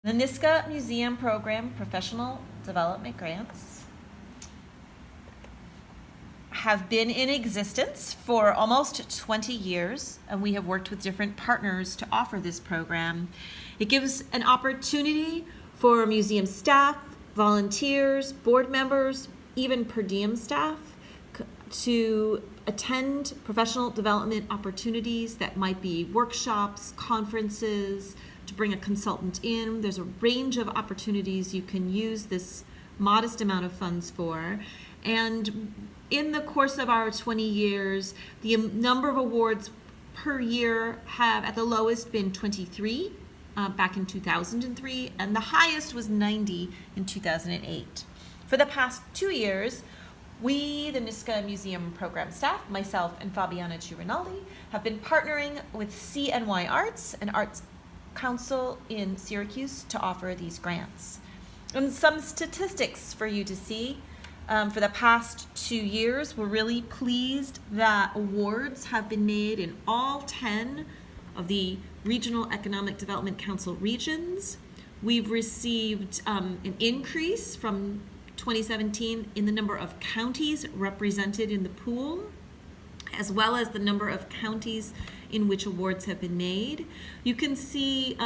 The Nysca Museum Program Professional Development Grants have been in existence for almost 20 years, and we have worked with different partners to offer this program. It gives an opportunity for museum staff, volunteers, board members, even per diem staff to attend professional development opportunities that might be workshops, conferences, to bring a consultant in. There's a range of opportunities you can use this modest amount of funds for. And in the course of our 20 years, the number of awards per year have at the lowest been 23 back in 2003, and the highest was 90 in 2008. For the past 2 years, we, the Nysca Museum Program staff, myself and Fabiana Girinaldi, have been partnering with CNY Arts, an arts council in Syracuse, to offer these grants. And some statistics for you to see. For the past 2 years, we're really pleased that awards have been made in all 10 of the Regional Economic Development Council regions. We've received an increase from 2017 in the number of counties represented in the pool, as well as the number of counties in which awards have been made. You can see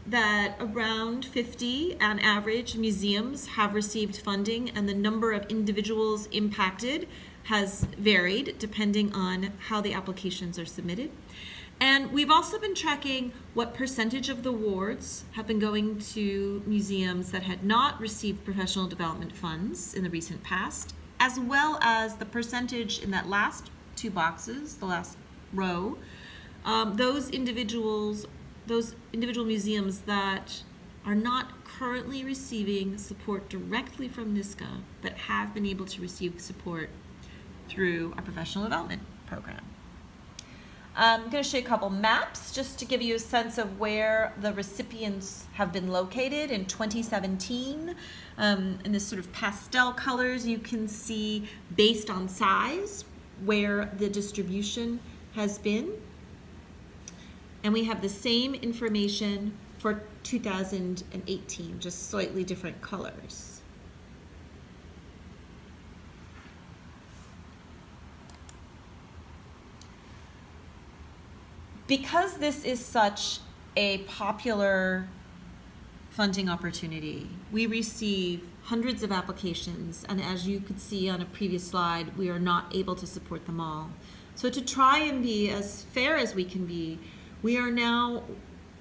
that around 50 on average museums have received funding, and the number of individuals impacted has varied depending on how the applications are submitted. And we've also been tracking what percentage of the awards have been going to museums that had not received professional development funds in the recent past, as well as the percentage in that last 2 boxes, the last row, those individual museums that are not currently receiving support directly from Nysca, but have been able to receive support through our professional development program. I'm going to show you a couple maps just to give you a sense of where the recipients have been located in 2017. In this sort of pastel colors, you can see based on size where the distribution has been. And we have the same information for 2018, just slightly different colors. Because this is such a popular funding opportunity, we receive hundreds of applications, and as you could see on a previous slide, we are not able to support them all. So to try and be as fair as we can be, we are now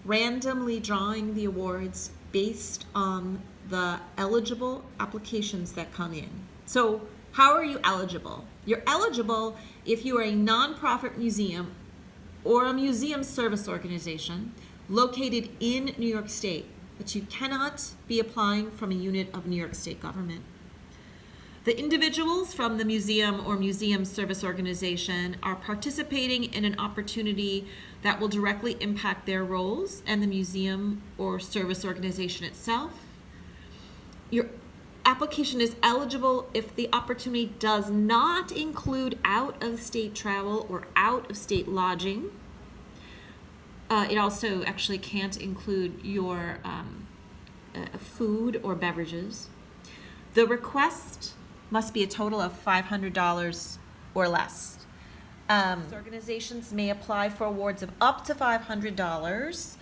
randomly drawing the awards based on the eligible applications that come in. So how are you eligible? You're eligible if you are a nonprofit museum or a museum service organization located in New York State, but you cannot be applying from a unit of New York State government. The individuals from the museum or museum service organization are participating in an opportunity that will directly impact their roles and the museum or service organization itself. Your application is eligible if the opportunity does not include out-of-state travel or out-of-state lodging. It also actually can't include your food or beverages. The request must be a total of $500 or less. Organizations may apply for awards of up to $500.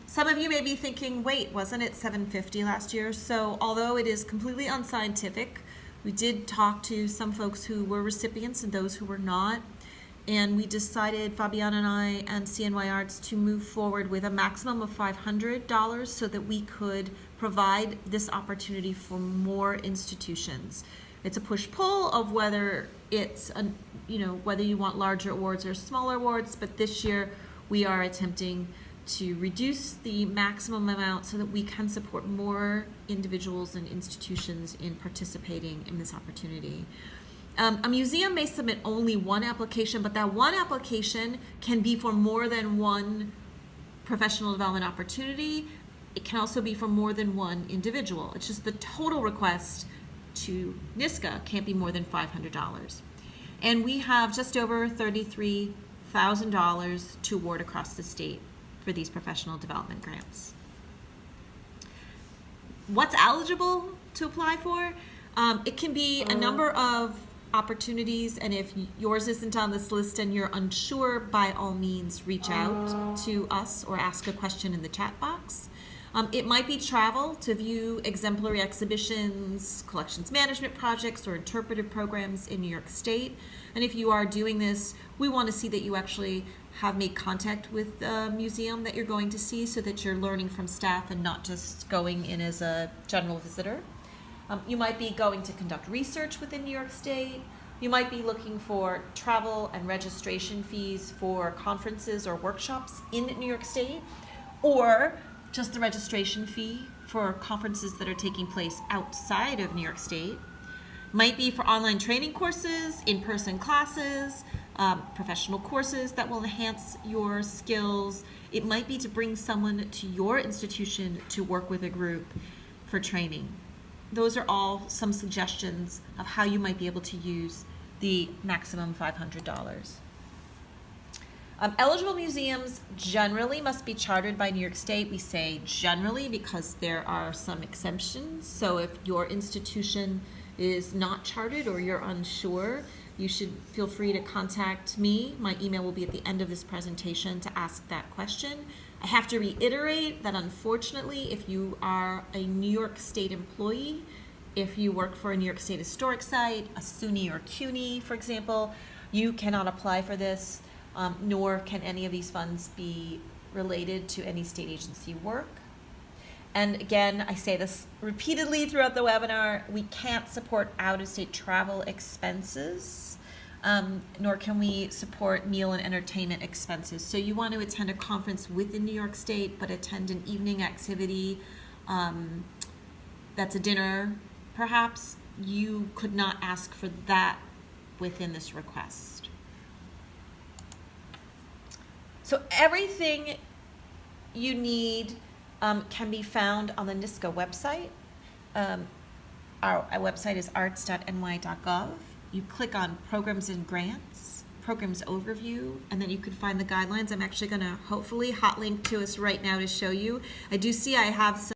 Some of you may be thinking, wait, wasn't it $750 last year? So although it is completely unscientific, we did talk to some folks who were recipients and those who were not. And we decided, Fabiana and I and CNY Arts, to move forward with a maximum of $500 so that we could provide this opportunity for more institutions. It's a push-pull of whether it's, whether you want larger awards or smaller awards, but this year we are attempting to reduce the maximum amount so that we can support more individuals and institutions in participating in this opportunity. A museum may submit only one application, but that one application can be for more than one professional development opportunity. It can also be for more than one individual. It's just the total request to Nysca can't be more than $500. And we have just over $33,000 to award across the state for these professional development grants. what's eligible to apply for? It can be a number of opportunities, and if yours isn't on this list and you're unsure, by all means reach out to us or ask a question in the chat box. It might be travel to view exemplary exhibitions, collections management projects, or interpretive programs in New York State. And if you are doing this, we want to see that you actually have made contact with the museum that you're going to see, so that you're learning from staff and not just going in as a general visitor. You might be going to conduct research within New York State. You might be looking for travel and registration fees for conferences or workshops in New York State, or just the registration fee for conferences that are taking place outside of New York State. Might be for online training courses, in-person classes, professional courses that will enhance your skills. It might be to bring someone to your institution to work with a group for training. Those are all some suggestions of how you might be able to use the maximum $500. Eligible museums generally must be chartered by New York State. We say generally because there are some exceptions. So if your institution is not chartered or you're unsure, you should feel free to contact me. My email will be at the end of this presentation to ask that question. I have to reiterate that unfortunately, if you are a New York State employee, if you work for a New York State historic site, a SUNY or CUNY, for example, you cannot apply for this, nor can any of these funds be related to any state agency work. And again, I say this repeatedly throughout the webinar, we can't support out-of-state travel expenses, nor can we support meal and entertainment expenses. So you want to attend a conference within New York State, but attend an evening activity that's a dinner, perhaps, you could not ask for that within this request. So everything you need can be found on the Nysca website. Our website is arts.ny.gov. You click on Programs and Grants, Programs Overview, and then you can find the guidelines. I'm actually going to hopefully hot link to us right now to show you. I do see I have some